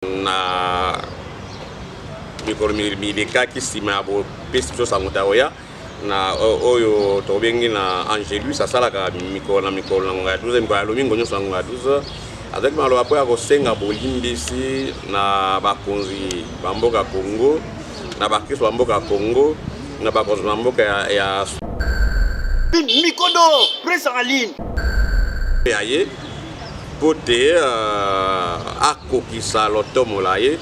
na mikolo milekaki nsima ya bopesi biso sango taoya na oyo tobengi na Angelus asalaka mikolo na ngonga ya 12 mikolo ya lomingo nyonso na ngonga ya 12 azalaki maloba mpo ya kosenga bolimbisi na bakonzi bamboka Congo na bakristo bamboka Congo na bakonzi bamboka ya Mikondo presse en ligne yaye pote akokisa lotomola ye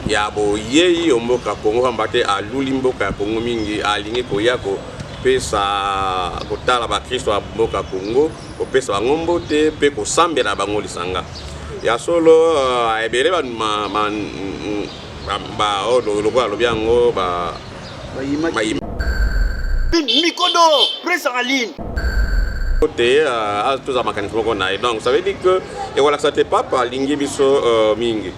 ya boyei omboka Congo kambate aluli mboka ya Congo mingi alingi koya kopesa kotala bakristo ya mboka Congo kopesa bango mbote mpe kosambela bango lisanga ya solo ebele lokola alobi yango Mikondo presse en ligne donc ça veut dire que et voilà ça t'est pas par Lingibiso Mingi.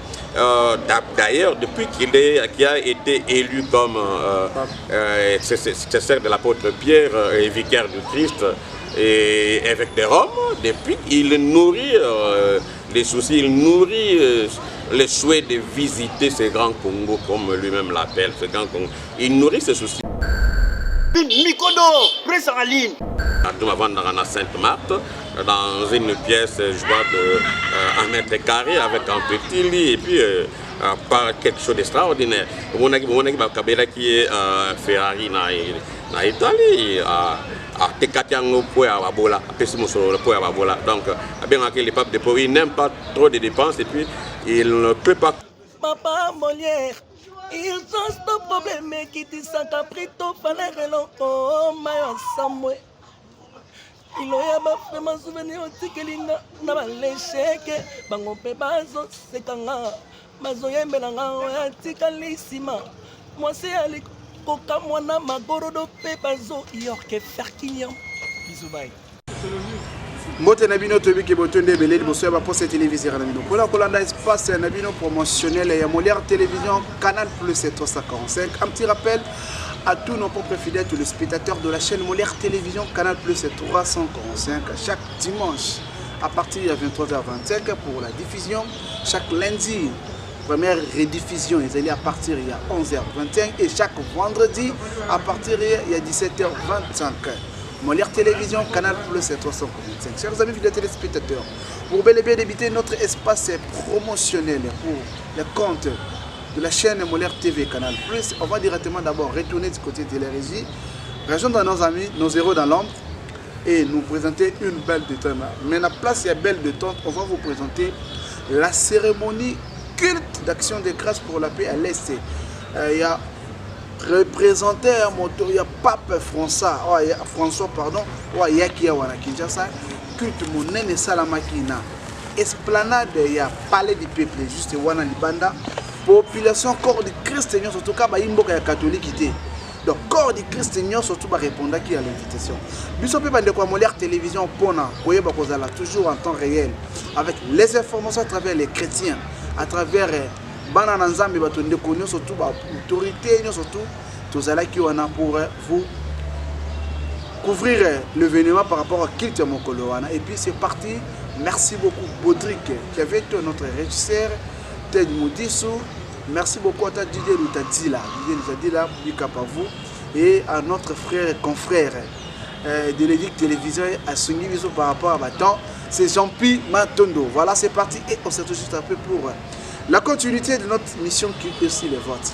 D'ailleurs, depuis qu'il a été élu comme successeur de l'apôtre Pierre et vicaire du Christ et évêque de Rome, depuis il nourrit les soucis, il nourrit le souhait de visiter ce grand Congo comme lui-même l'appelle, ce grand Congo. Il nourrit ses soucis. Mikondo presse en ligne. Avant dans la Sainte-Marthe, dans une pièce, je vois, de 1 mètre carré avec un petit lit et puis pas quelque chose d'extraordinaire. Mon ami qui est Ferrari na Italie, à Tekatiango pour Ababola, à Pessimoso pour Ababola. Donc, bien que les papes de Pau, il n'aime pas trop de dépenses et puis il ne peut pas. Papa Molière. Ils ont ce problème qui dit ça caprito fallait l'enfant maillot samoué. Il y a vraiment souvenir au tikelinga na l'échec bango pe bazo sekanga bazo yembelanga ya tikalisima moi c'est ali koka mwana magorodo pe bazo yorke ferkinyam bisous bye. Mbote Nabino Tobi qui botonde belé bosso ba poste télévisée na bino. Pour la colanda espace Nabino promotionnel et Molière télévision Canal Plus 345. Un petit rappel à tous nos propres fidèles, tous les spectateurs de la chaîne Molière télévision Canal Plus 345 chaque dimanche à partir de 23h25 pour la diffusion. Chaque lundi première rediffusion ils allaient à partir il y a 11h21 et chaque vendredi à partir il y a 17h25. Molière télévision Canal Plus 345. Chers amis fidèles téléspectateurs, pour bel et bien débuter notre espace promotionnel pour le compte de la chaîne Molière TV Canal Plus, on va directement d'abord retourner du côté de la régie, rejoindre nos amis, nos héros dans l'ombre et nous présenter une belle détente. Mais la place est belle détente, on va vous présenter la cérémonie culte d'action de grâce pour la paix à l'Est. Il y a représenté un moto, il y a Pape François, pardon, il y a qui wana Kinshasa, culte monene salamakina, esplanade, il y a palais du peuple, juste wana libanda, population corps du Christ, surtout quand il y a catholique. Donc corps du Christ, surtout va répondre qui à l'invitation. Bisous pe bande kwa Molière télévision pona, koyeba kozala toujours en temps réel, avec les informations à travers les chrétiens, à travers Banana Nzambe batonde konyo surtout ba autorité surtout tous là qui on a pour vous couvrir l'événement par rapport à Kilt Mokoloana et puis c'est parti. Merci beaucoup Baudric qui avait été notre régisseur Ted Moudissou. Merci beaucoup à Didier Lutadila, bika par vous et à notre frère et confrère de l'édite télévision à Sungi Viso par rapport à Batan, c'est Jean-Pi Matondo. Voilà, c'est parti et on se retrouve juste après pour la continuité de notre mission qui est aussi le vote.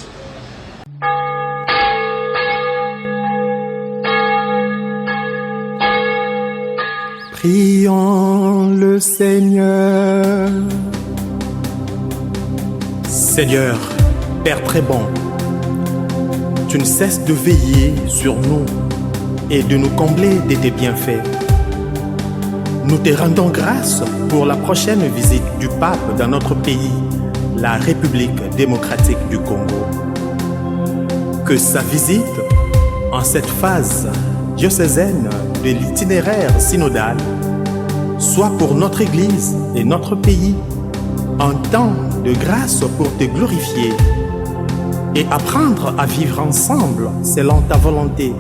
Prions le Seigneur. Seigneur, Père très bon, tu ne cesses de veiller sur nous et de nous combler de tes bienfaits. Nous te rendons grâce pour la prochaine visite du pape dans notre pays, la République démocratique du Congo. Que sa visite, en cette phase diocésaine de l'itinéraire synodal, soit pour notre Église et notre pays un temps de grâce pour te glorifier et apprendre à vivre ensemble selon ta volonté,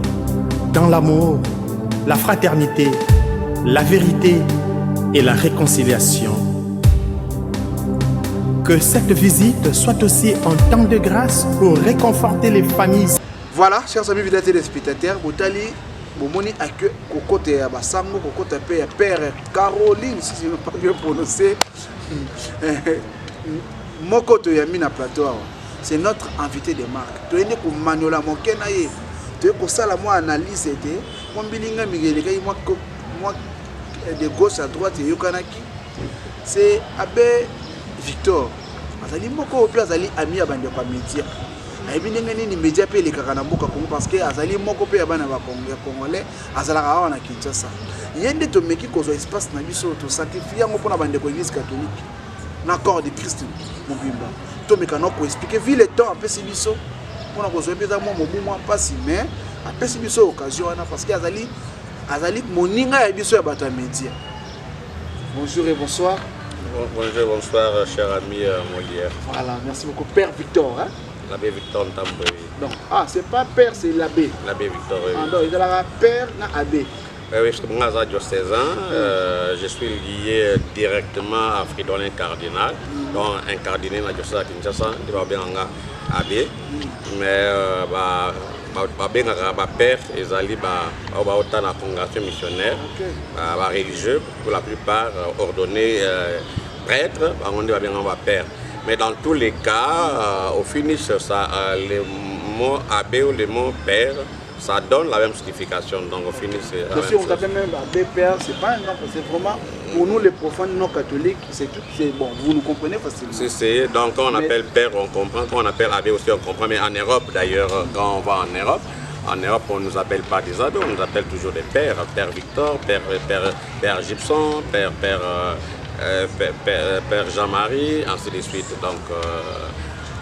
dans l'amour, la fraternité, la vérité et la réconciliation. Que cette visite soit aussi un temps de grâce pour réconforter les familles. Voilà, chers amis vidéo téléspectateurs, Boutali, Bomoni accueille Cocote à Bassango, Cocote à Père Caroline, si je ne peux pas bien prononcer. Mokoto Yamina Plateau, c'est notre invité de marque. Tu es né pour Manola Mokenaye, tu es pour ça la moi analyse était, mon bilingue Miguel, moi de gauche à droite et Yokanaki, c'est Abbé Victor. Azali moko opi azali ami ya bande kwa média. Ayebi ndenge nini média pe le kaka na mboka Congo parce que azali moko pe ya bana ba Congolais azalaka awa na Kinshasa. Yende to meki kozwa espace na biso to sacrifier ngo pona bande ko église catholique. Na corps de Christ mobimba. To meka no ko expliquer vu le temps apesi biso pona kozwa peza mo mobumu pasi mais apesi biso occasion wana parce que azali moninga ya biso ya bata média. Bonjour et bonsoir. Bonjour, bonsoir, cher ami Molière. Voilà, merci beaucoup. Père Victor, hein? L'abbé Victor Ntamboué. Non, ah, c'est pas père, c'est l'abbé. L'abbé Victor, oui. Ah, non, il est là, père, na abbé. Oui, je suis diocésain. Je suis lié directement à Fridolin Cardinal. Donc, un cardinal à diocèse à Kinshasa, il va bien en abbé. Mais, ma père, ils allaient autant la congrégation missionnaire, religieux, pour la plupart ordonnés prêtres, on dit bien en père. Mais dans tous les cas, au finish, le mot abbé ou le mot père, ça donne la même signification. Donc au finish, c'est la même chose. On appelle même abbé père, c'est pas un nom, c'est vraiment pour nous les profanes non catholiques, c'est bon, vous nous comprenez facilement. C'est donc quand on appelle père, on comprend, quand on appelle abbé aussi, on comprend. Mais en Europe d'ailleurs, quand on va en Europe, on ne nous appelle pas des abbés, on nous appelle toujours des pères. Père Victor, Père Gibson, Père Jean-Marie, ainsi de suite. Donc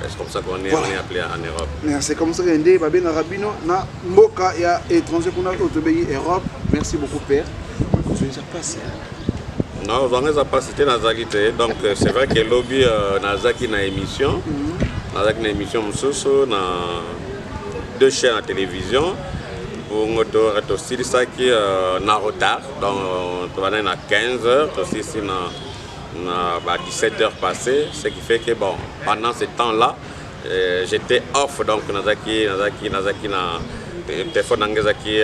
c'est comme ça qu'on est appelé en Europe. C'est comme ça qu'on est Babé Narabino, na Mboka et étranger qu'on a au Europe. Merci beaucoup Père. Je ne sais pas si. Non, on n'a pas cité Nazaki. Donc c'est vrai que le lobby Nazaki na émission. Nazaki na émission Moussoussou, na 2 chaînes à télévision. Pour nous aussi ça qui na retard. Donc on va à 15h, aussi ici na 17h passées, ce qui fait que bon, pendant ce temps-là, j'étais off, donc Nazaki na téléphone Nazaki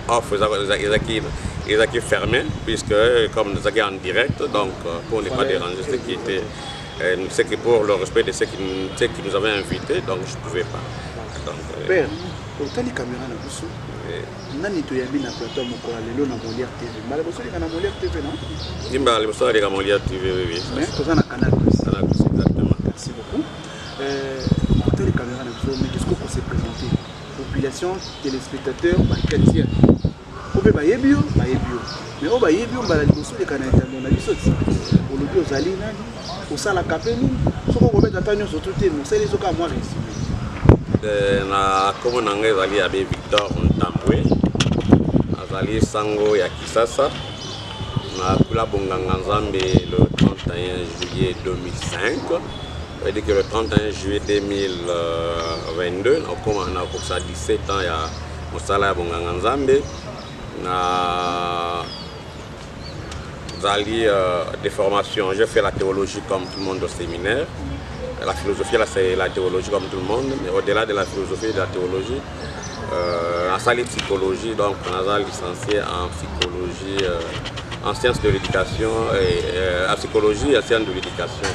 off, Nazaki fermé, puisque comme Nazaki en direct, donc pour ne pas déranger ceux qui étaient, c'est que pour le respect de ceux qui nous avaient invités, donc je ne pouvais pas. Donc, Père, autant les caméras na busu. Nani to yabi na plateau moko lelo na Molière TV. Mala boso li kana Molière TV non? Dimba le boso li kana Molière TV oui. Mais to na Canal Plus. Canal Plus exactement. Merci beaucoup. Autant les caméras na busu, mais qu'est-ce qu'on s'est présenté? Population, téléspectateurs, chrétiens. Obe ba yebio. Mais oba yebio mbala liboso li kana internet na biso ti. Olobi ozali nani? Osala kapeni. Soko ko beta tanyo surtout te, mo seli soka moi réussi. Na komo nanga ezali abbé Victor Ntamboué azali sango ya Kisasa na kula bonganga nzambe le 31 juillet 2005. Ça veut dire que le 31 juillet 2022 on a commencé à 17 ans ya mosala ya bonganga nzambe na zali des formations. J'ai fait la théologie comme tout le monde au séminaire. La philosophie, là, c'est la théologie comme tout le monde, mais au-delà de la philosophie et de la théologie, en salle de psychologie, donc on a licencié en psychologie, en sciences de l'éducation, en psychologie et en sciences de l'éducation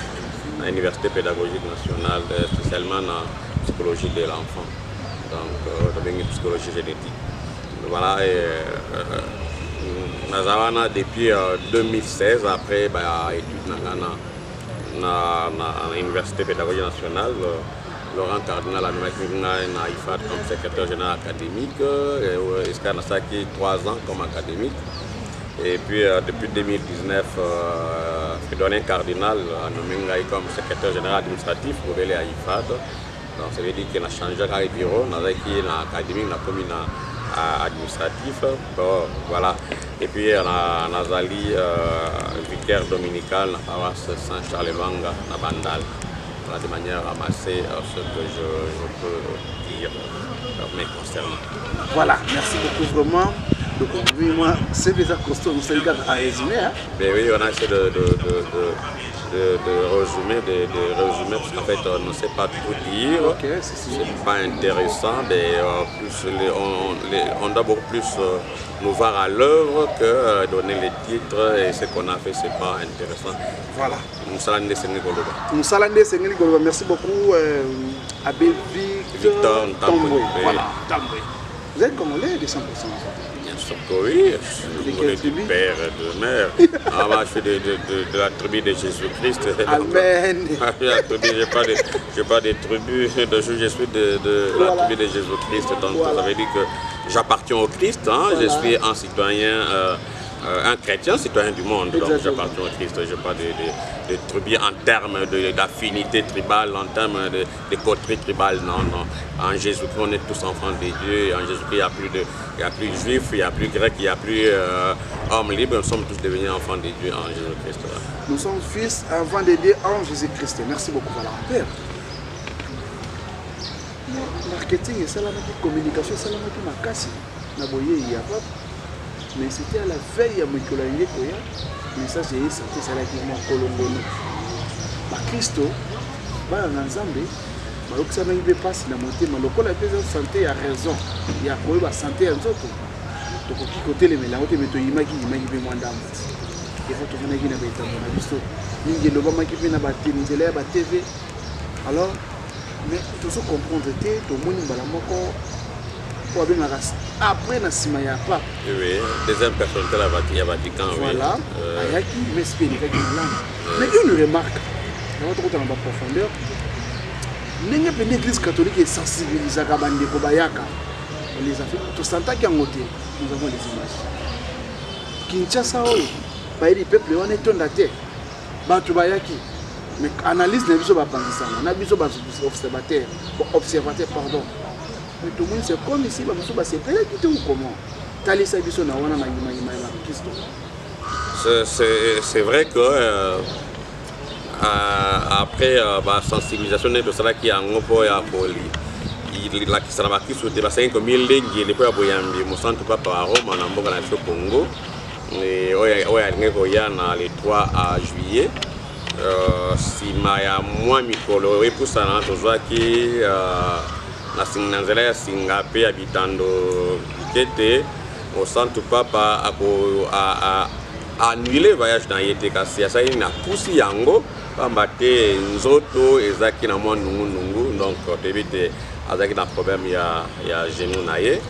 à l'Université pédagogique nationale, spécialement en psychologie de l'enfant, donc une psychologie génétique. Voilà, et depuis 2016, après études à l'Université pédagogique nationale, Laurent Cardinal a mis à IFAD comme secrétaire général académique, Iska Nasaki 3 ans comme académique. Et puis depuis 2019, Fridolin Cardinal a nommé comme secrétaire général administratif pour aller à IFAD. Donc ça veut dire qu'il a changé de bureau, dans l'académie, dans la commune administratif. Bon, voilà. Et puis on a Zali, vicaire dominical, la paroisse Saint-Charles-Lwanga, à Bandal. Voilà, de manière à ramasser ce que je peux dire me concernant. Voilà, merci beaucoup vraiment. Donc, oui, moi, c'est déjà costaud, nous sommes à résumer. Hein? Mais oui, on a essayé résumer, parce qu'en fait, on ne sait pas tout dire. Ok, c'est pas intéressant, mais on doit beaucoup plus nous voir à l'œuvre que donner les titres, et ce qu'on a fait, c'est pas intéressant. Voilà. Moussalande Sengeli Goloba. Moussalande Sengeli Goloba, merci beaucoup Abbé Victor Tamboué. Voilà, Tamboué. Vous êtes congolais de 100%? Bien sûr que oui, je suis congolais du père et de mère. Ah, moi, je suis de la tribu de Jésus-Christ. Amen. Je n'ai pas de tribu, je suis de la tribu de Jésus-Christ. Donc ça veut dire que j'appartiens au Christ, hein, je suis un citoyen, un chrétien, citoyen du monde. Donc j'appartiens au Christ, je n'ai pas de tribu en termes d'affinité tribale, en termes de coterie tribale, non, non. En Jésus-Christ, on est tous enfants de Dieu. En Jésus-Christ, il n'y a plus juifs, il n'y a plus grecs, il n'y a plus hommes libres. Nous sommes tous devenus enfants de Dieu en Jésus-Christ. Nous sommes fils, enfants de Dieu en Jésus-Christ. Merci beaucoup, voilà. Père. Marketing et ça, la communication, ça, la casse. Mais c'était à la veille à Mikola Koya. Mais ça, j'ai sorti ça là qui m'a colombono. Christo, va en ensemble. Alors ça m'a eu passe dans mon thème. Le la santé a raison. Il y a quoi la santé en autres. Donc qui côté les mélanges, mais tu imagines moins d'âme. Il faut que tu viennes avec ta bonne avis. Il y a le moment qui vient à la TV. Alors, mais tout ça comprendre que tout le monde balamoko pour bien après na sima ya pas. Oui, deuxième personnalité à la Vatican. Voilà. Ayaki m'explique avec une langue. Mais une remarque. Dans votre côté en profondeur. L'église catholique est sensibilisée à Bande Kobayaka. Les Africains, tout Santa qui en côté, nous avons les images. Kinshasa, les peuples on est en terre. Batubayaki. Mais analyse n'est pas pensée. On a besoin d'observateur, pardon. Mais tout le monde c'est comme ici, c'est pas là qui est comment. C'est vrai que après la sensibilisation de cela qui est en haut à Poli, il a qui s'en va qui sur des bassins comme il est, il est pas boyambi, mon centre pas par Rome, en Amboka dans le Congo, et il y a le 3 juillet. Si maya moi mikolo et pour ça na tozwa ki na singanzela ya Singape habitando kete au centre papa a annuler voyage dans yete kasi ça ina pousi yango pambate nzoto ezaki na mwa nungu donc débité azaki na problème ya genou na ye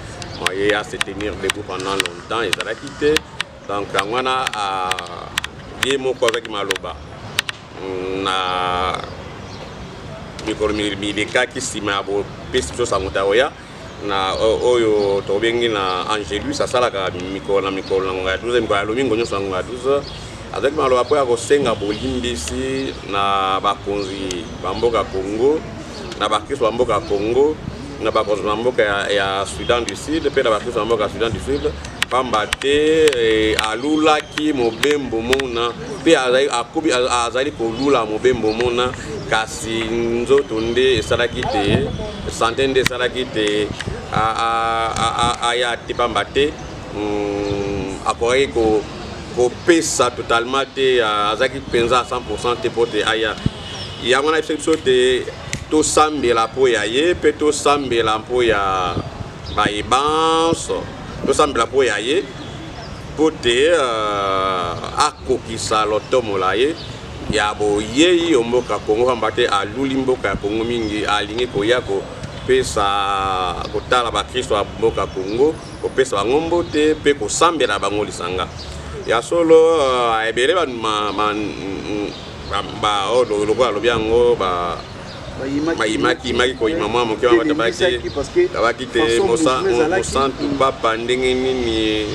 moye à se tenir debout pendant longtemps ezalaki te donc ngwana a ye moko avec maloba na mikolo mileka kisima bo pesto sanguta oya na oyo tobengi na Angelus asalaka mikolo na nga 12 mikolo lomingo nyoso nga 12 avec malo apo ya kosenga bolimbisi na bakonzi bamboka Congo na bakristo bamboka Congo na bakonzi bamboka ya Sudan du Sud pe na bakristo bamboka Sudan du Sud pambate alulaki mobembo mona pe azali kolula mobembo mona kasi nzoto nde esalaki te santé nde esalaki te aya te pambate akoki kopesa totalement te azalaki mpenza 100% te po te aya yango na biso te tosambela mpo ya ye mpe tosambela mpo ya bayebanso tosambela mpo ya ye mpo te akokisa lotomola ye ya boyei yo mboka Congo pamba te aluli mboka ya Congo mingi alingi koya kopesa kotala bakristo ya mboka Congo kopesa bango mbote mpe kosambela bango lisanga ya solo ebele lokola alobi yango bayimaki koyima mwa moke tabaki te mosantu papa ndenge nini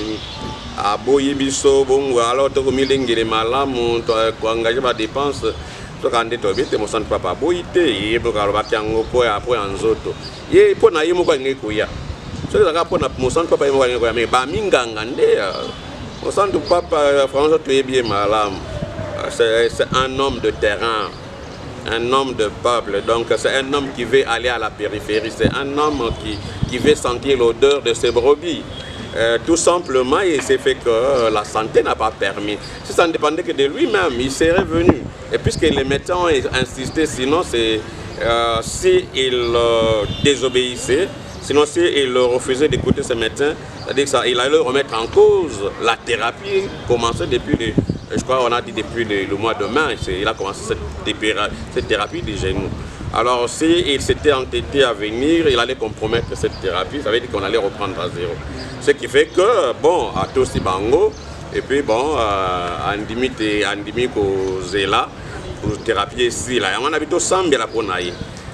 aboyi biso bongo alors tokomilengele malamu koengage badepense soka nde toyebi te mosantu papa aboyi te ye moko alobaki yango mpo ya nzoto ye mpo na ye moko alingi koya soki ezalaka mpo na mosantu papa ye moko alingi koya me baminganga nde mosantu papa françois toyebi ye malamu c'est un homme de terrain, un homme de peuple, donc c'est un homme qui veut aller à la périphérie, c'est un homme qui veut sentir l'odeur de ses brebis. Tout simplement, il s'est fait que la santé n'a pas permis. Si ça ne dépendait que de lui-même, il serait venu. Et puisque les médecins ont insisté, sinon c'est s'il désobéissait, sinon s'il refusait d'écouter ses médecins, c'est-à-dire qu'il allait remettre en cause la thérapie commencée depuis, je crois qu'on a dit depuis le mois de mai, il a commencé cette thérapie des genoux. Alors s'il s'était entêté à venir, il allait compromettre cette thérapie, ça veut dire qu'on allait reprendre à zéro. Ce qui fait que, bon, à Tosi Bango, et puis bon, Andimi Kozela, pour thérapie ici, là, on a vu tout Sambia la Ponaï.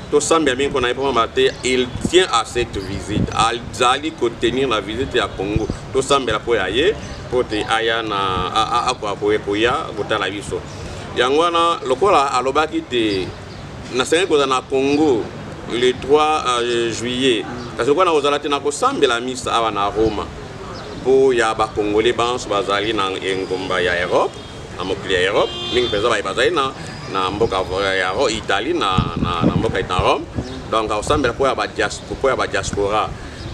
Tout Sambia, il tient à cette visite, à Zali tenir la visite à Congo. Tout Sambia la Poyaye, pour te ayana à Poya, pour ta la viso. Yangwana, le quoi là, à l'Obaki, na Congo, le 3 juillet, parce que quand on a été Sambia la mise à Roma, pour y avoir Congolais, Bans, Bazali, dans Ngomba, ya Europe, dans mon client Europe, Ning Pesa, Bazali, na mboka ya Italie na mboka ita Rome, donc ensemble pour ya diaspora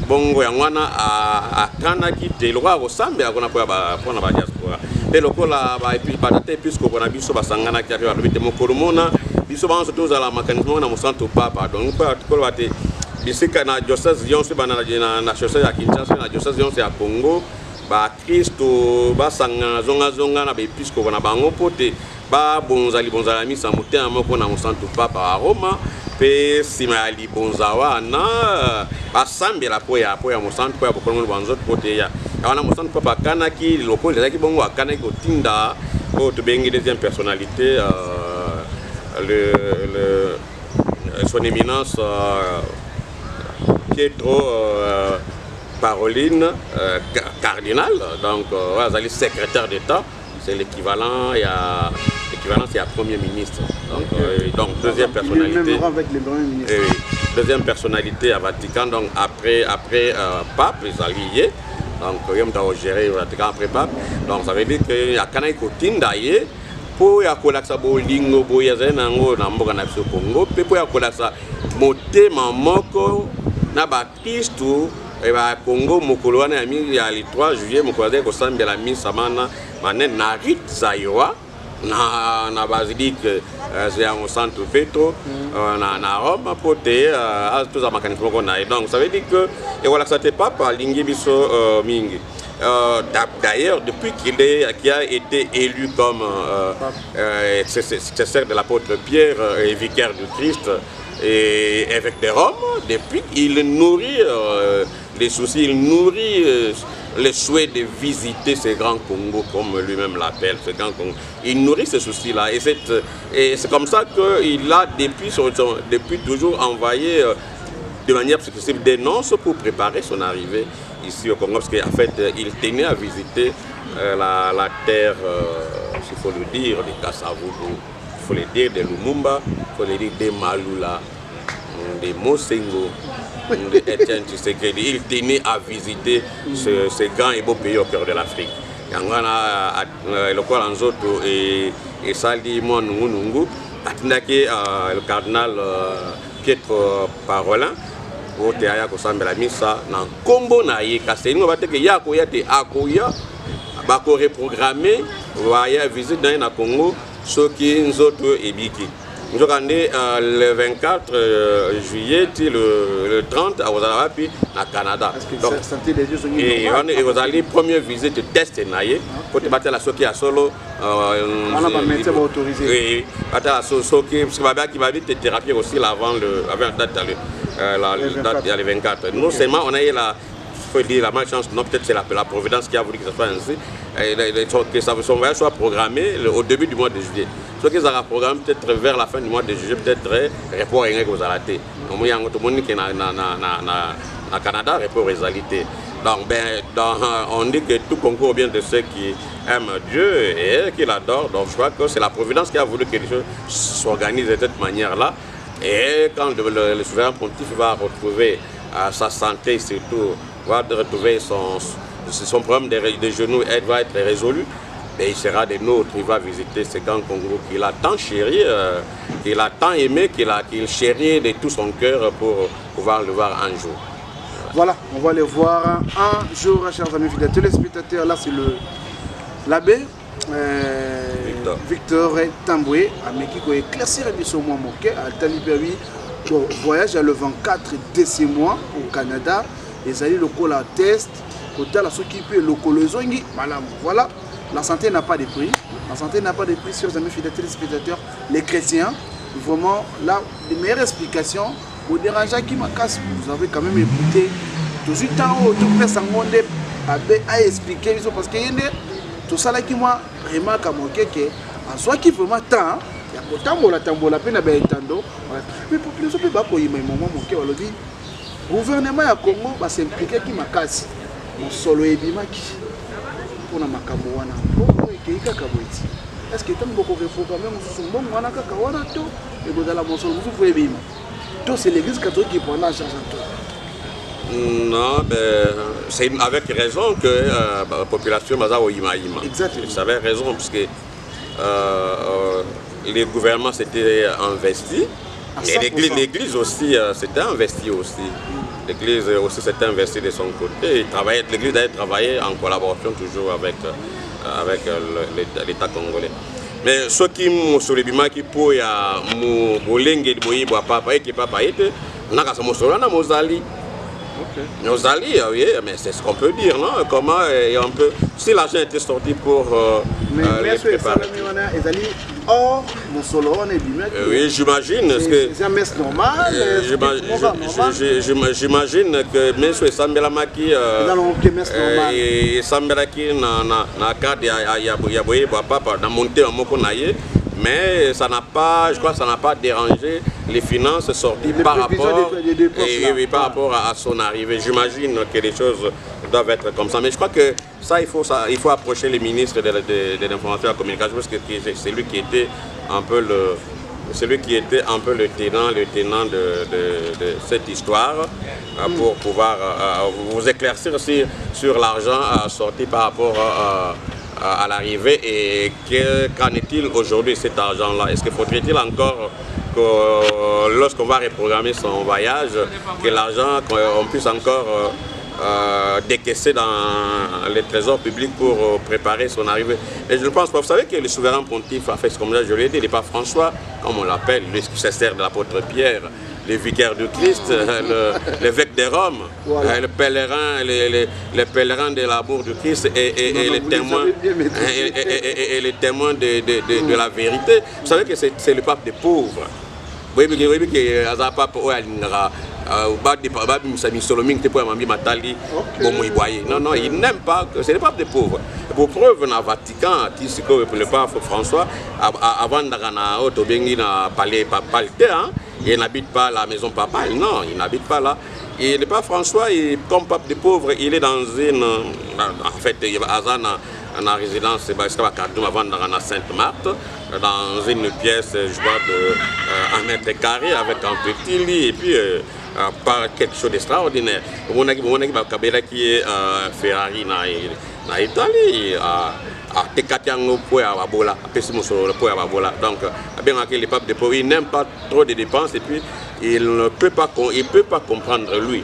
bongo yangwana a kana kite lo kwa ensemble akona pour na diaspora et lokola ba epi patate puisque kona biso basangana ki ape balobite mokolo mona biso banso tozala makanisme na mosanto papa donc pour article bate bisika na diocèse yonse bana na diocèse ya Kinshasa na diocèse yonse ya Congo ba Kristo basanga zonga na ba episcope na bango pote ba bonzali misa motema moko na mosantu papa à Roma pe sima ali bonzawa na basambela po ya mosantu po ya bokolongo banzoto pote ya wana mosantu papa kanaki loko lezaki bongo akanaki kotinda o to bengi deuxième personnalité son éminence Pietro Parolin cardinal donc azali secrétaire d'État. C'est l'équivalent, c'est à Premier ministre. Donc deuxième personnalité. Avec les ministres. Deuxième personnalité à Vatican, donc après Pape, les alliés. Donc il y a géré Vatican après Pape. Donc ça veut dire qu'il y a Kanaï Kotindaye pour y avoir la bolingo, pour y avoir na mboka na biso Congo, pour y avoir la motema moko na ba Kristo. Et bah Congo mokolo wana ya le 3 juillet mokolo ko sambela misa mana manen na rit zayoa na basilique c'est en centre Petro na Rome pote à tous à mécanisme qu'on a. Donc ça veut dire que et voilà ça t'est pas par lingi biso mingi. D'ailleurs depuis qu'il a été élu comme successeur de l'apôtre Pierre et vicaire du Christ et évêque de Rome, depuis il nourrit les soucis, il nourrit le souhait de visiter ce grand Congo, comme lui-même l'appelle, ce grand Congo. Il nourrit ce souci-là. Et c'est comme ça qu'il a depuis toujours envoyé de manière successive des nonces pour préparer son arrivée ici au Congo. Parce qu'en fait, il tenait à visiter la terre, s'il faut le dire, de Kasavubu, il faut le dire de Lumumba, il faut le dire de Malula, de Mosengo. Il tenait à visiter ce grand et beau pays au cœur de l'Afrique. Et Sali Mouanoungu, le cardinal Pietro Parolin, au théâtre au Sambela Missa, dans Combo Naïe, Kasséni, on va dire que Yakoya te Akoya, Bako reprogrammé, voyage visite dans le Congo, ce qui nous autres et Biki. Nous avons le 24 juillet, le 30 à Ozalawapi, au Canada. Donc, et vous allez première visite de test pour te battre la soki à solo. On a pas médecin autorisé. Oui, battre la soki parce que qui va vite thérapie aussi avant la date le 24. Non seulement on a eu la malchance, non peut-être c'est la providence qui a voulu que ça soit ainsi, que ça soit programmé au début du mois de juillet. Ce qui sera programmé peut-être vers la fin du mois de juillet, peut-être report à Ozalate. Au moins, tout le monde qui est au Canada, report aux réalités. Donc, on dit que tout concourt bien de ceux qui aiment Dieu et qui l'adorent. Donc, je crois que c'est la providence qui a voulu que les choses s'organisent de cette manière-là. Et quand le souverain pontife va retrouver sa santé, surtout, va retrouver son problème de genoux va être résolu. Et il sera des nôtres, il va visiter ce grand Congo qu'il a tant chéri, qu'il a tant aimé, qu'il chérit de tout son cœur pour pouvoir le voir un jour. Voilà, on va les voir un jour, chers amis fidèles téléspectateurs. Là, c'est l'abbé Victor Tamboué, qui a éclairci l'émission Moké à Talibabi. Voyage le 24 de ce mois au Canada. Les alliés locaux la test. Côté la s'occuper locaux le zongi. Voilà, la santé n'a pas de prix. La santé n'a pas de prix, chers amis fidèles téléspectateurs. Les chrétiens, vraiment, là, les meilleures explications. Au dérangeant qui m'a cassé, vous avez quand même écouté. Tout le temps, tout le monde a expliqué parce que tout ça là qui m'a remarqué que en soi qui vraiment tant, il y a tambola la peine à Bétando. Mais pour plus de bako il m'a moment mon cœur le dit. Gouvernement à Congo va s'impliquer qui m'a cassé. Mon solo et bimaki pour na makambo wana. Pour que il kakaboiti. Est-ce que tant beaucoup refou quand même sous bon wana kakawana to et vous allez mon solo vous pouvez bima. C'est l'église catholique qui prend la charge en tout. Non, c'est avec raison que la population va au Imaïma. Exactement. Ça avait raison parce que les gouvernements s'étaient investis. Et l'église aussi s'était investie aussi. L'église aussi s'était investie de son côté. L'église a travaillé en collaboration toujours avec l'État congolais. Mais ceux qui m'ont sur les bima qui pour ya molengue de boyibo papa et qui papa était on a qu'à se montrer na mozali. Mozali oui mais c'est ce qu'on peut dire non comment on peut si l'argent était sorti pour les préparer. Or mon solo on est bima. Oui j'imagine que c'est un mess normal. J'imagine que même sur Sambela Maki et Sambela qui na cadre ya boyibo papa na monter en moko naie. Mais ça n'a pas, je crois que ça n'a pas dérangé les finances sorties par rapport à son arrivée. J'imagine que les choses doivent être comme ça. Mais je crois que ça, il faut approcher les ministres de l'information et de la communication parce que c'est lui qui était un peu le tenant de cette histoire pour pouvoir vous éclaircir sur l'argent sorti par rapport à l'arrivée et qu'en est-il aujourd'hui cet argent-là? Est-ce qu'il faudrait-il encore que lorsqu'on va reprogrammer son voyage, que l'argent qu'on puisse encore décaisser dans les trésors publics pour préparer son arrivée? Et je ne pense pas, vous savez que le souverain pontife a fait comme je l'ai dit, le pape François, comme on l'appelle, le successeur de l'apôtre Pierre, le vicaire du Christ, l'évêque de Rome, voilà. Le pèlerin de l'amour du Christ et les témoins de la vérité. Vous savez que c'est le pape des pauvres. Non, il n'aime pas, c'est le pape des pauvres. Pour preuve, dans le Vatican, le pape François, avant d'aller na palais papal, il n'habite pas la maison papale, non, il n'habite pas là. Et le pape François, comme pape des pauvres, il est dans une, en fait, il va à la résidence avant d'aller à Sainte-Marthe, dans une pièce, je vois, de 1 mètre carré avec un petit lit et puis par quelque chose d'extraordinaire. On a qui est Ferrari en Italie, donc bien que le pape de pauvres, il n'aime pas trop de dépenses et puis il ne peut pas comprendre lui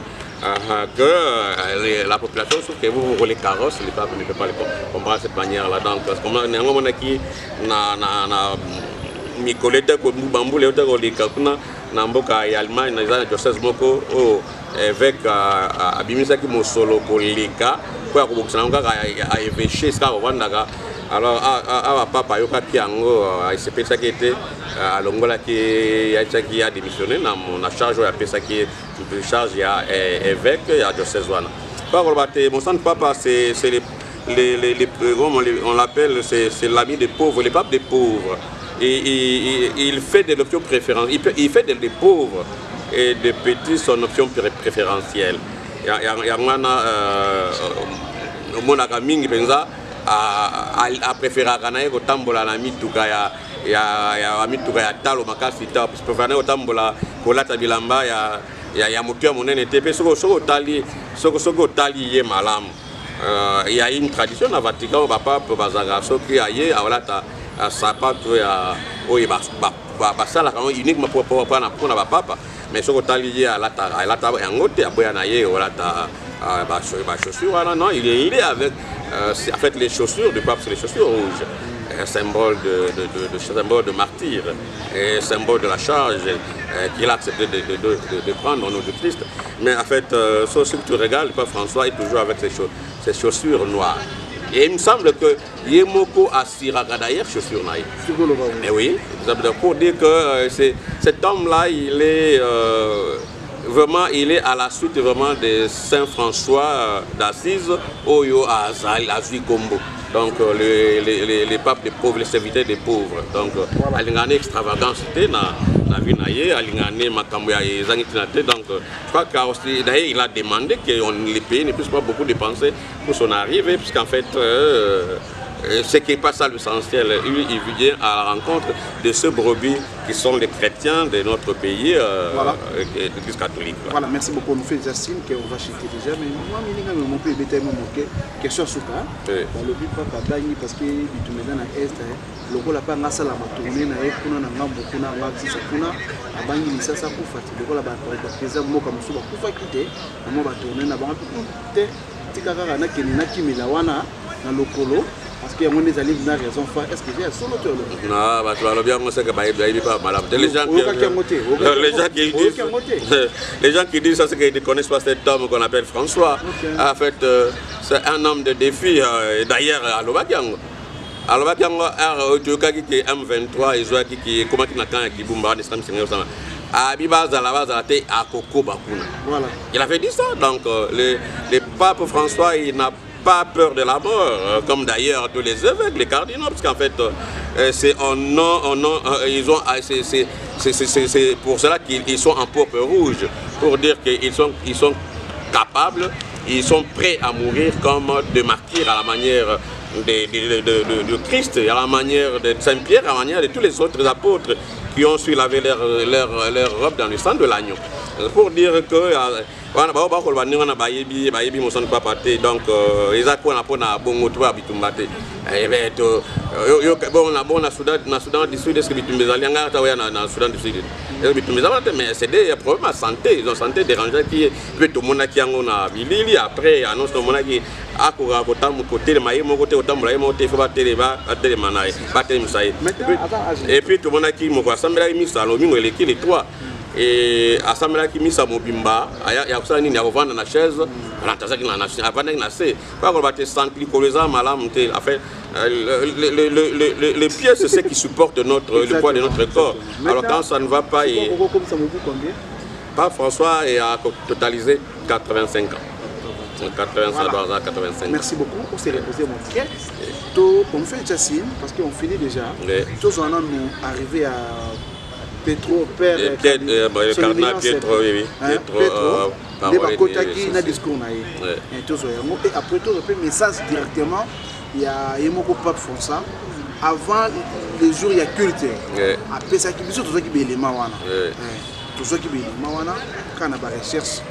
que la population, sauf que vous roulez carrosse, le pape ne peut pas le comprendre de cette manière-là. Donc, parce qu'on a qui Mikoleta ko Mbambu le otako likakuna na mboka ya Allemagne na diocèse moko o évêque abimisa ki mosolo kolika kwa kubukisana ngaka a évêché ça rwandaka alors a papa yoka piango a sepesa qui était alongola ki a démissionné na charge ya pesa qui charge ya évêque ya diocèse wana par le mon sang papa c'est on l'appelle c'est l'ami des pauvres, le pape des pauvres. Et il fait de l'option préférentielle. Il fait des pauvres et des petits son option préférentielle. Il y a un mingi penza a préféré gagner au tambola la mituka ya mituka ya talo makasi ta parce que préféré au tambola kolata bilamba ya mutua monene tepe soko tali ye malam. Il y a une tradition au Vatican, papa pour bazaga soki aye awalata sapato ya oye basala uniquement pour na papa mais ce qui est lié à la chaussure, non, il est avec en fait les chaussures du pape, c'est les chaussures rouges. Symbole symbole de martyr, et symbole de la charge qu'il a accepté de prendre au nom de Christ. Mais en fait, sauf que tu regardes, le pape François est toujours avec ses chaussures noires. Et il me semble que Yemoko Assira d'ailleurs chaussures naïves. Mais oui, pour dire que cet homme-là, il est vraiment, il est à la suite vraiment de Saint François d'Assise, Oyo Azal, Azui Kombo. Donc les papes des pauvres, les serviteurs des pauvres. Donc alingane extravagance na vie naie, alingane makambo ya zangitinate. Donc je crois qu'il d'ailleurs il a demandé que les pays ne puissent pas beaucoup dépenser pour son arrivée, puisqu'en fait ce qui n'est pas ça l'essentiel. Il vient à la rencontre de ceux brebis qui sont les chrétiens de notre pays, l'Église catholique. Voilà, merci beaucoup. Nous faisons Jacine, qu'on va chuter déjà. Mais moi, je peux émettre une question sur ça. Le but pas parce que tu me donnes à l'Est, le rôle n'a pas la tournée, n'a pas beaucoup à Bangi, ça pour faire. Le rôle n'a pas des amours comme ça, pour faire quitter. On va tourner, n'a pas pu. Tikakara na kenina kimelawana na lokolo. Parce qu'il y a des alliés qui ont raison. Est-ce que j'ai un solo tour? Non, tu vas bien dire que c'est pas malade. Les gens qui disent ça, c'est qu'ils ne connaissent pas cet homme qu'on appelle François. En fait, c'est un homme de défi. D'ailleurs, à Lobakiango. À Lobakiango, qui est M23, ils ont qui comment qui n'a qu'un qui bombarde les Seigneur. À Bibaza, la base à Koko Bakuna. Il avait dit ça. Donc, le pape François, il n'a pas peur de la mort, comme d'ailleurs tous les évêques, les cardinaux, parce qu'en fait, c'est c'est pour cela qu'ils sont en pourpre rouge, pour dire qu'ils sont capables, ils sont prêts à mourir comme des martyrs à la manière de Christ, à la manière de Saint-Pierre, à la manière de tous les autres apôtres qui ont su laver leur robe dans le sang de l'agneau. Pour dire que donc ils a bongo to abitumbate bon na Soudan du Sud, est-ce que na Soudan du Sud mais c'est des problèmes de santé, ils ont santé dérangée qui peut tout monde qui na bilili après annonce tout monde qui akura kotamu côté maï mon côté otamula monter faut battre les manaï battre musaï et puis tout monde qui mo kwa sambela misa lo mingo les trois. Et à Samela qui mise à Mobimba, il y a ça ni à vendre na chaise, on a ça qui na nation, avant na c'est pas qu'on va te sentir que les âmes malam en fait les pièces c'est ce qui supporte le poids de notre corps. Alors quand ça ne va pas, Pape François a totalisé 85 ans. 85. Merci beaucoup. On s'est reposé mon frère. On fait Jacine parce qu'on finit déjà. Tous en nous arrivé à Petro, père, le cardinal Pietro, oui. Pietro, na discours et après tout, le message directement, il y a Yemoko Pape François. Avant les jours, il y a culte. Après ça, il y a tout ça qui est élément. Tout ça qui est élément, quand on a des recherches,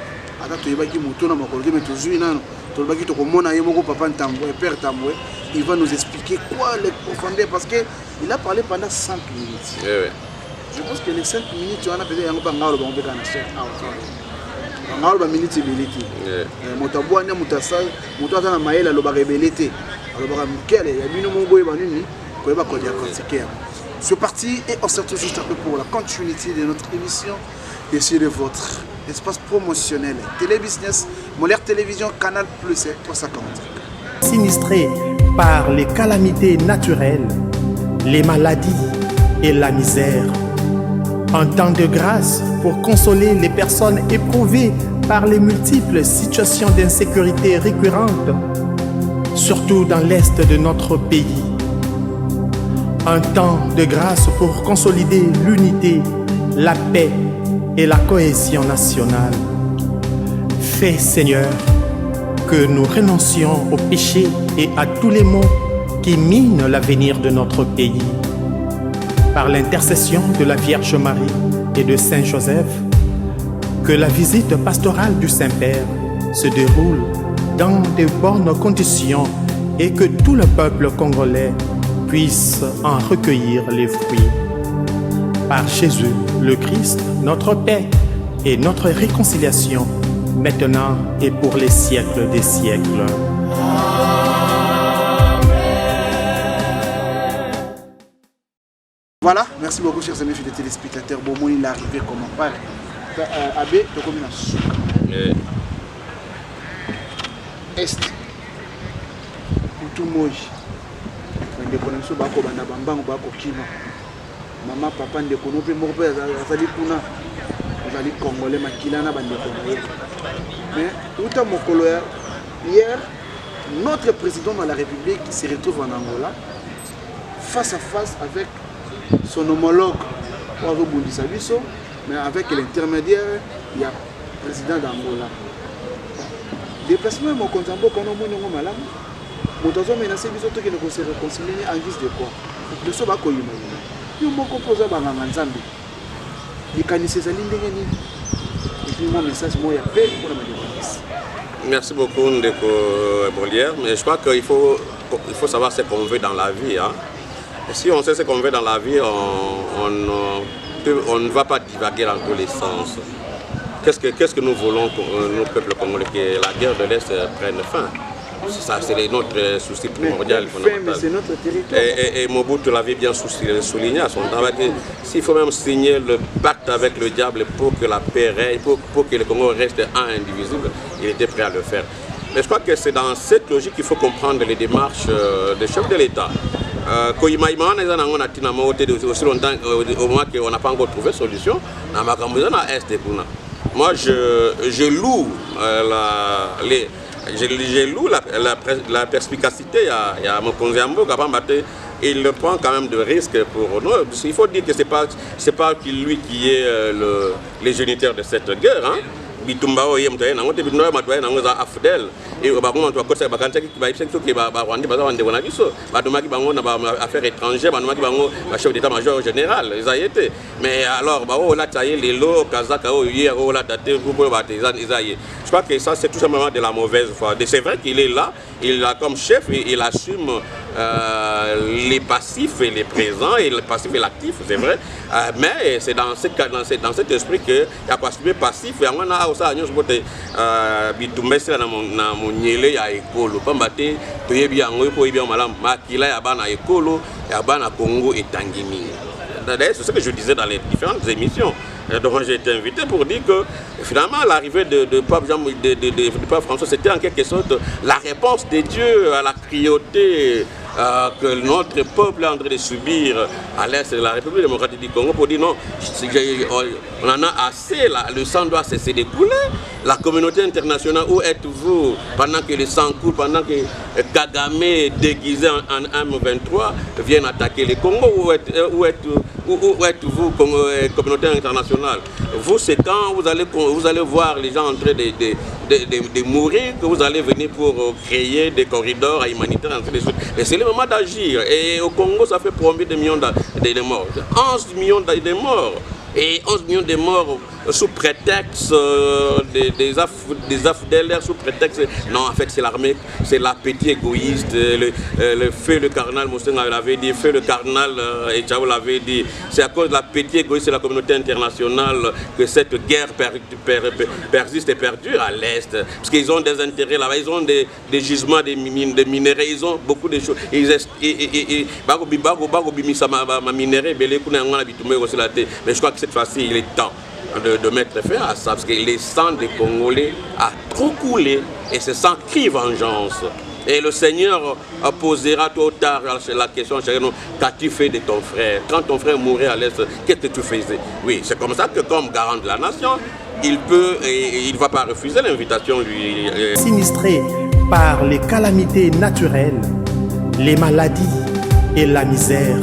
il va nous expliquer quoi les profondeurs parce qu'il a parlé pendant 5 minutes. Je pense que les 5 minutes, on a peut-être un peu de temps pour faire on a minutes ability. Motaboua na mutasal, mutata na maela lo ba rebelité. Alors ba mukele ya bino mongo e banini ko ba ko dia konsequer. C'est parti et on se retrouve juste un peu pour la continuité de notre émission et sur votre espace promotionnel Télébusiness, Molière Télévision, Canal Plus 350. Sinistrés par les calamités naturelles, les maladies et la misère. Un temps de grâce pour consoler les personnes éprouvées par les multiples situations d'insécurité récurrentes, surtout dans l'est de notre pays. Un temps de grâce pour consolider l'unité, la paix et la cohésion nationale. Fais, Seigneur, que nous renoncions au péché et à tous les maux qui minent l'avenir de notre pays. Par l'intercession de la Vierge Marie et de Saint Joseph, que la visite pastorale du Saint-Père se déroule dans de bonnes conditions et que tout le peuple congolais puisse en recueillir les fruits. Par Jésus, le Christ, notre paix, et notre réconciliation, maintenant et pour les siècles des siècles. Voilà, merci beaucoup chers amis de téléspectateurs. Bon, moi il est arrivé comment pas. Abbé, de combien Est. Tout moi. On connexion bako banda bambango bako kima. Maman papa ndeko no pe mo pe azali kuna. Azali congolais makilana bande congolais. Mais tout à mokolo hier notre président de la République se retrouve en Angola face à face avec son homologue Oaro Bundisa Biso, mais avec l'intermédiaire, il y a le président d'Angola. Déplacement mon contambo quand on monte au malam, mon tozo menacé biso to qui ne se réconcilier en guise de quoi? Le soba ko yuma. Yo mo composa banganga nzambe. Likanisi za lindengeni. Et puis mon message moi appel pour la démocratie. Merci beaucoup Ndeko Molière, mais je crois qu'il faut savoir ce qu'on veut dans la vie. Hein. Et si on sait ce qu'on veut dans la vie, on ne va pas divaguer dans tous les sens. Qu'est-ce que nous voulons, nos peuples congolais, que la guerre de l'Est prenne fin? Ça, c'est notre souci primordial. C'est notre territoire. Et Mobutu l'avait bien souligné à son temps. S'il faut même signer le pacte avec le diable pour que la paix règne, pour que le Congo reste un indivisible, il était prêt à le faire. Mais je crois que c'est dans cette logique qu'il faut comprendre les démarches des chefs de l'État. Aussi longtemps au moins qu'on n'a pas encore trouvé solution, moi je loue la perspicacité à Mokonziambo. Il prend quand même de risques pour nous. Il faut dire que c'est pas lui qui est le géniteur de cette guerre. Hein. Bitumbao yé mtoye nango te bitumbao matoye nango za afdel et bakongo to akosa bakanta ki ba ipse ki ba rwandi baza wande wana biso ba domaki bango na ba affaires étrangères ba domaki bango ba chef d'état-major général ils a été mais alors ba o la taye lelo kazaka o yé o la date pour ba isaye. Je crois que ça c'est tout simplement de la mauvaise foi. C'est vrai qu'il est là, il a comme chef il assume les passifs et les présents et le passif et l'actif, c'est vrai, mais c'est dans cet esprit que il y a passif passif et on a aussi nous spoté bitumesi na monyele ya ekolo pambate toyebi yango ko yebi malamu makila ya bana ekolo ya bana Congo etangimi. D'ailleurs, c'est ce que je disais dans les différentes émissions. Donc j'ai été invité pour dire que finalement l'arrivée de Pape François, c'était en quelque sorte la réponse de Dieu à la cruauté que notre peuple est en train de subir à l'est de la République démocratique du Congo pour dire non, on en a assez, le sang doit cesser de couler. La communauté internationale, où êtes-vous pendant que le sang coule, pendant que Kagame déguisé en M23 viennent attaquer le Congo? Où êtes-vous, communauté internationale? Vous, c'est quand vous allez voir les gens en train de mourir que vous allez venir pour créer des corridors humanitaires, ainsi de suite. Et c'est le moment d'agir. Et au Congo, ça fait combien de millions de morts? 11 millions de morts. Et 11 millions de morts sous prétexte des AFDLR, sous prétexte... Non, en fait, c'est l'armée, c'est l'appétit égoïste, le feu, le cardinal Moussenga l'avait dit, feu, le cardinal Echao l'avait dit. C'est à cause de l'appétit égoïste de la communauté internationale que cette guerre persiste et perdure à l'Est. Parce qu'ils ont des intérêts là-bas, ils ont des gisements de minerais, ils ont beaucoup de choses. Mais je crois que cette fois-ci, il est temps de mettre fin à ça, parce que les sangs des Congolais a trop coulé et ce sang crie vengeance. Et le Seigneur posera tôt ou tard la question, qu'as-tu fait de ton frère? Quand ton frère mourait à l'Est, qu'est-ce que tu faisais? Oui, c'est comme ça que comme garant de la nation, il ne va pas refuser l'invitation. Sinistré par les calamités naturelles, les maladies et la misère.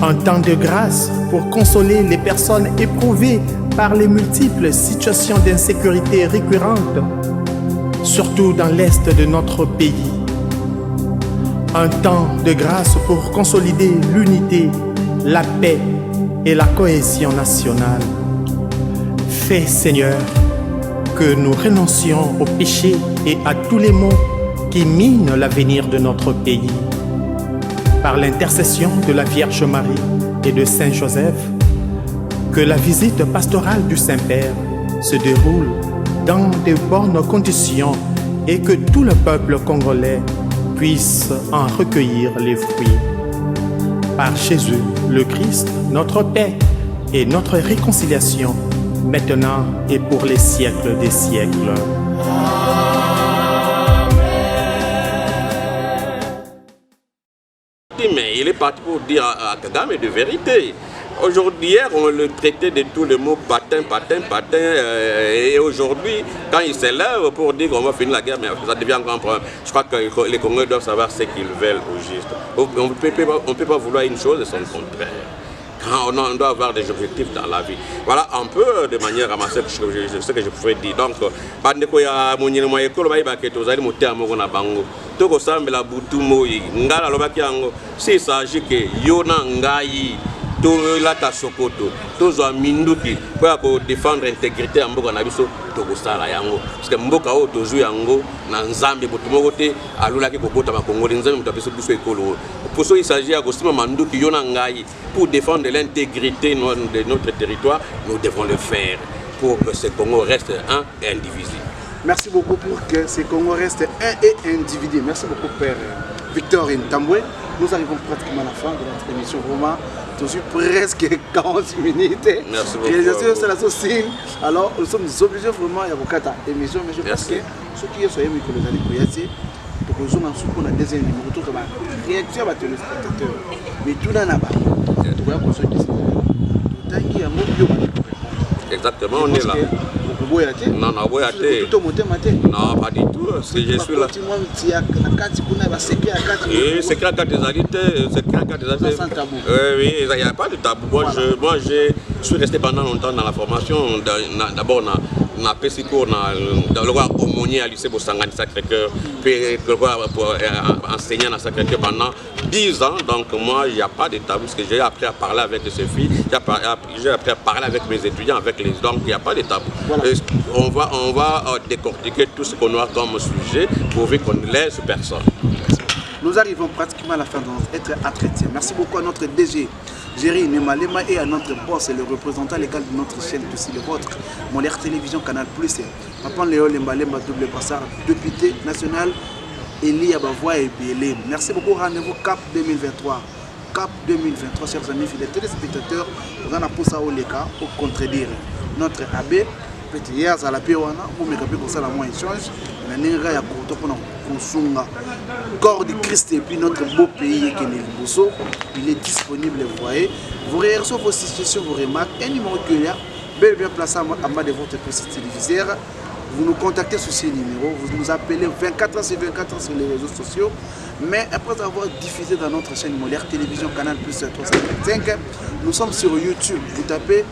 Un temps de grâce pour consoler les personnes éprouvées par les multiples situations d'insécurité récurrentes, surtout dans l'est de notre pays. Un temps de grâce pour consolider l'unité, la paix et la cohésion nationale. Fais, Seigneur, que nous renoncions au péché et à tous les maux qui minent l'avenir de notre pays. Par l'intercession de la Vierge Marie et de Saint Joseph, que la visite pastorale du Saint-Père se déroule dans de bonnes conditions et que tout le peuple congolais puisse en recueillir les fruits. Par Jésus, le Christ, notre paix et notre réconciliation, maintenant et pour les siècles des siècles. Mais il est parti pour dire à Kagame de vérité. Aujourd'hui, hier, on le traitait de tous les mots patin. Et aujourd'hui, quand il s'élève pour dire qu'on va finir la guerre, mais ça devient un grand problème. Je crois que les Congolais doivent savoir ce qu'ils veulent au juste. On ne peut pas vouloir une chose et son contraire. Quand on doit avoir des objectifs dans la vie. Voilà un peu de manière ramassée ce que je pouvais dire. Donc, s'il s'agit que Yona Ngayi, Lata Sokoto, Tozo Minduki, pour défendre l'intégrité en Mboka Nabiso, Togosala Yango. Parce que Mboka O, Tozo Yango, Nanzambi, Botumogote, Alula Kikokota, Makongo, Nzambi, Mutabiso Biso Ekolo. Pour ça, il s'agit à Gostima Manduki, Yona Ngayi, pour défendre l'intégrité de notre territoire, nous devons le faire pour que ce Congo reste un et indivisible. Merci beaucoup pour que ce Congo reste un et individu. Merci beaucoup, Père Victor Ntambwe. Nous arrivons pratiquement à la fin de notre émission. Vraiment, toujours presque 40 minutes. Merci beaucoup. Alors, nous sommes obligés vraiment à vous émission. Mais je pense que ceux qui sont aimés que les années pour que nous soyons dans deuxième numéro, tout comme réaction à tous les spectateurs. Mais tout dans la barre. Tu vois qu'on se dit exactement, on est là. Non, non, non, pas du tout. Si je suis là. C'est clair quand des alités. Oui, il n'y a pas de tabou. Moi, je suis resté pendant longtemps dans la formation. D'abord, on a fait cours dans le roi aumônier à lycée Bosangani Sacré-Cœur, puis pour enseigner dans Sacré-Cœur pendant 10 ans. Donc, moi, il n'y a pas de tabou parce que j'ai appris à parler avec ces filles, j'ai appris à parler avec mes étudiants, avec les. Donc, il n'y a pas de tabou. Voilà. On va décortiquer tout ce qu'on a comme sujet pourvu qu'on ne laisse personne. Nous arrivons pratiquement à la fin de notre entretien. Merci beaucoup à notre DG, Géry Nemalema, et à notre boss et le représentant légal de notre chaîne, aussi le vôtre, Molière Télévision Canal Plus. Papa Léo Lembalemba, double passard, député national, Elie Abavois et Bielé. Merci beaucoup. Rendez-vous CAP 2023. CAP 2023, chers amis fidèles téléspectateurs, nous allons pour ça au Leka pour contredire notre abbé. Petit hier à la Péwana, vous me rappelez pour ça la moins échange. On a un pour Konsunga. Corps de Christ et puis notre beau pays qui est le Bosso, il est disponible, vous voyez. Vous réagissez vos situations, vos remarques, un numéro que là, bel bien placé en bas de votre poste téléviseur. Vous nous contactez sur ces numéros, vous nous appelez 24 h sur 24 h sur les réseaux sociaux. Mais après avoir diffusé dans notre chaîne Molière Télévision Canal Plus 355, nous sommes sur YouTube. Vous tapez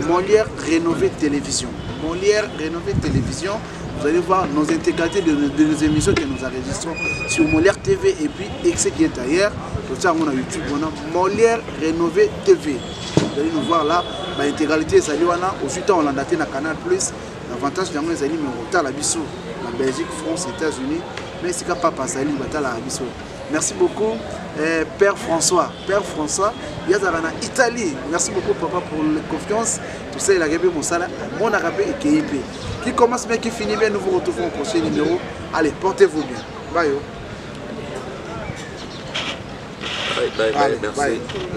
Molière Rénové Télévision. Molière Rénové Télévision. Vous allez voir nos intégralités de nos émissions que nous enregistrons sur Molière TV et puis ce qui est ailleurs. Tout ça, on a YouTube, on a Molière Rénové TV. Vous allez nous voir là, l'intégralité, ça on a au 8 ans, on l'a daté dans Canal Plus. L'avantage de les amis, mais on a la Bissau, la Belgique, France, États-Unis, mais c'est pas passer la Bissau. Merci beaucoup, Père François. Père François, il y a en Italie. Merci beaucoup, papa, pour la confiance. Tout ça, il a répété mon salaire, mon arabe et KIP. Qui commence bien, qui finit bien, nous vous retrouvons au prochain numéro. Allez, portez-vous bien. Bye. Bye, merci. Bye.